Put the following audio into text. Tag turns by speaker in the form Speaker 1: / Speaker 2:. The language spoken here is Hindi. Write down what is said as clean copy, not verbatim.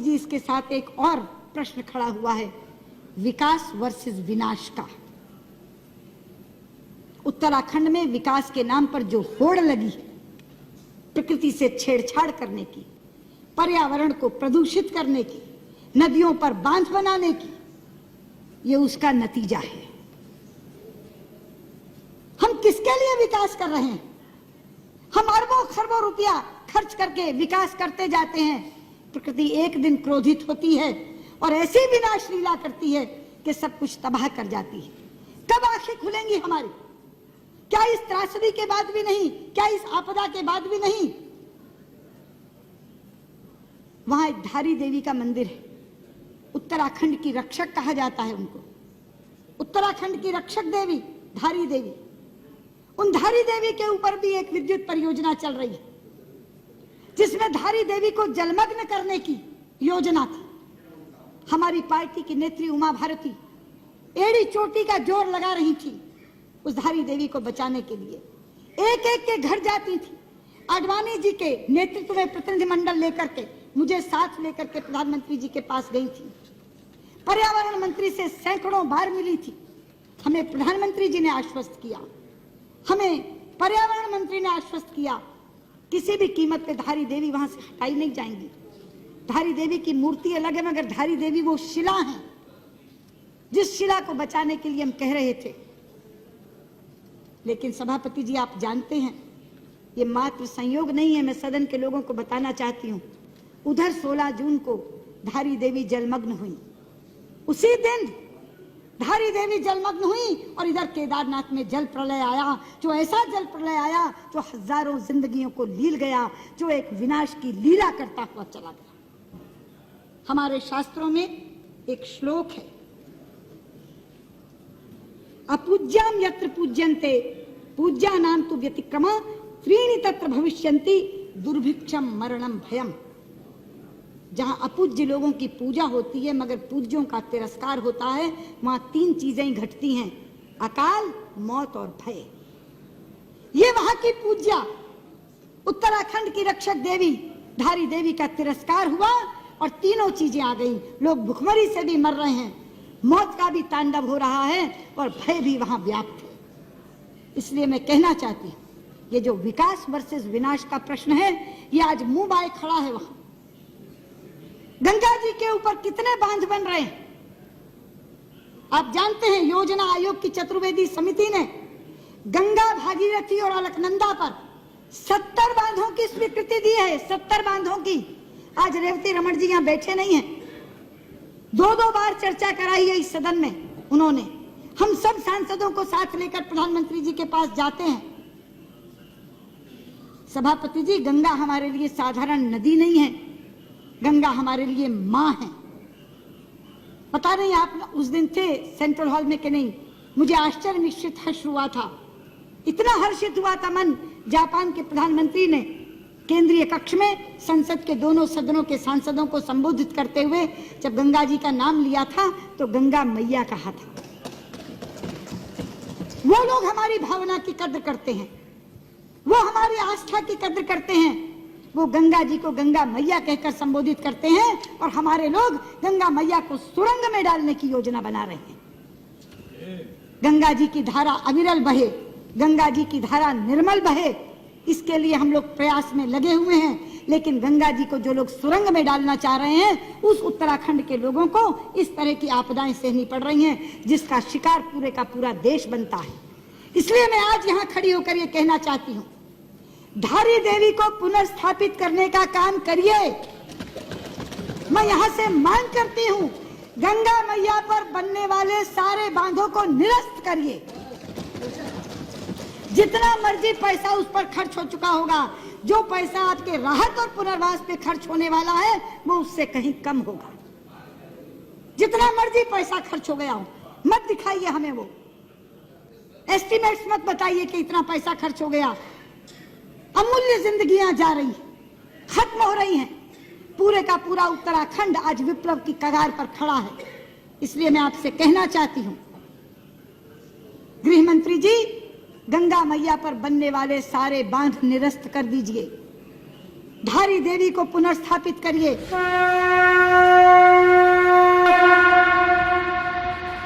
Speaker 1: जी, इसके साथ एक और प्रश्न खड़ा हुआ है, विकास वर्सेस विनाश का। उत्तराखंड में विकास के नाम पर जो होड़ लगी है, प्रकृति से छेड़छाड़ करने की, पर्यावरण को प्रदूषित करने की, नदियों पर बांध बनाने की, ये उसका नतीजा है। हम किसके लिए विकास कर रहे हैं? हम अरबों खरबों रुपया खर्च करके विकास करते जाते हैं। प्रकृति एक दिन क्रोधित होती है और ऐसी विनाश लीला करती है कि सब कुछ तबाह कर जाती है। कब आंखें खुलेंगी हमारी? क्या इस त्रासदी के बाद भी नहीं? क्या इस आपदा के बाद भी नहीं? वहां एक धारी देवी का मंदिर है, उत्तराखंड की रक्षक कहा जाता है उनको। उत्तराखंड की रक्षक देवी धारी देवी, उन धारी देवी के ऊपर भी एक विद्युत परियोजना चल रही है, जिसमें धारी देवी को जलमग्न करने की योजना थी। हमारी पार्टी की नेत्री उमा भारती एड़ी चोटी का जोर लगा रही थी उस धारी देवी को बचाने के लिए। एक एक के घर जाती थी। आडवाणी जी के नेतृत्व में प्रतिनिधिमंडल लेकर के, मुझे साथ लेकर के प्रधानमंत्री जी के पास गई थी। पर्यावरण मंत्री से सैकड़ों बार मिली थी। हमें प्रधानमंत्री जी ने आश्वस्त किया, हमें पर्यावरण मंत्री ने आश्वस्त किया, किसी भी कीमत पे धारी देवी वहां से हटाई नहीं जाएंगी। धारी देवी की मूर्ति अलग है, मगर धारी देवी वो शिला है जिस शिला को बचाने के लिए हम कह रहे थे। लेकिन सभापति जी, आप जानते हैं ये मात्र संयोग नहीं है। मैं सदन के लोगों को बताना चाहती हूँ, उधर 16 जून को धारी देवी जलमग्न हुई। उसी दिन धारी देवी जलमग्न हुई और इधर केदारनाथ में जल प्रलय आया, जो ऐसा जल प्रलय आया जो हजारों जिंदगियों को लील गया, जो एक विनाश की लीला करता हुआ चला गया। हमारे शास्त्रों में एक श्लोक है, अपूज्याम यत्र पूज्यन्ते पूज्यानां तु व्यतिक्रमा त्रीणि तत्र भविष्यन्ति दुर्भिक्षम मरणम भयम। जहां अपूज्य लोगों की पूजा होती है मगर पूज्यों का तिरस्कार होता है, वहां 3 चीजें घटती हैं, अकाल, मौत और भय। ये वहां की पूज्या उत्तराखंड की रक्षक देवी धारी देवी का तिरस्कार हुआ और तीनों चीजें आ गई। लोग भुखमरी से भी मर रहे हैं, मौत का भी तांडव हो रहा है और भय भी वहां व्याप्त है। इसलिए मैं कहना चाहती हूं, ये जो विकास वर्सेस विनाश का प्रश्न है, ये आज मुंह बाए खड़ा है। वहां गंगा जी के ऊपर कितने बांध बन रहे हैं आप जानते हैं। योजना आयोग की चतुर्वेदी समिति ने गंगा, भागीरथी और अलकनंदा पर 70 बांधों की स्वीकृति दी है। 70 बांधों की। आज रेवती रमन जी यहां बैठे नहीं है, 2-2 बार चर्चा कराई है इस सदन में उन्होंने। हम सब सांसदों को साथ लेकर प्रधानमंत्री जी के पास जाते हैं। सभापति जी, गंगा हमारे लिए साधारण नदी नहीं है, गंगा हमारे लिए मां है। पता नहीं आप उस दिन थे सेंट्रल हॉल में कि नहीं, मुझे आश्चर्य मिश्रित हर्ष हुआ था। इतना हर्षित हुआ था मन, जापान के प्रधानमंत्री ने केंद्रीय कक्ष में संसद के दोनों सदनों के सांसदों को संबोधित करते हुए जब गंगा जी का नाम लिया था तो गंगा मैया कहा था। वो लोग हमारी भावना की कद्र करते हैं, वो हमारी आस्था की कद्र करते हैं। वो गंगा जी को गंगा मैया कहकर संबोधित करते हैं और हमारे लोग गंगा मैया को सुरंग में डालने की योजना बना रहे हैं। गंगा जी की धारा अविरल बहे, गंगा जी की धारा निर्मल बहे, इसके लिए हम लोग प्रयास में लगे हुए हैं। लेकिन गंगा जी को जो लोग सुरंग में डालना चाह रहे हैं, उस उत्तराखंड के लोगों को इस तरह की आपदाएं सहनी पड़ रही हैं, जिसका शिकार पूरे का पूरा देश बनता है। इसलिए मैं आज यहाँ खड़ी होकर ये कहना चाहती हूँ, धारी देवी को पुनर्स्थापित करने का काम करिए। मैं यहाँ से मांग करती हूँ, गंगा मैया पर बनने वाले सारे बांधों को निरस्त करिए। जितना मर्जी पैसा उस पर खर्च हो चुका होगा, जो पैसा आपके राहत और पुनर्वास पे खर्च होने वाला है वो उससे कहीं कम होगा। जितना मर्जी पैसा खर्च हो गया हो, मत दिखाइए हमें वो एस्टिमेट्स, मत बताइए कि इतना पैसा खर्च हो गया। अमूल्य जिंदगियां जा रही, खत्म हो रही हैं। पूरे का पूरा उत्तराखंड आज विप्लव की कगार पर खड़ा है। इसलिए मैं आपसे कहना चाहती हूं, गृह मंत्री जी, गंगा मैया पर बनने वाले सारे बांध निरस्त कर दीजिए। धारी देवी को पुनर्स्थापित करिए।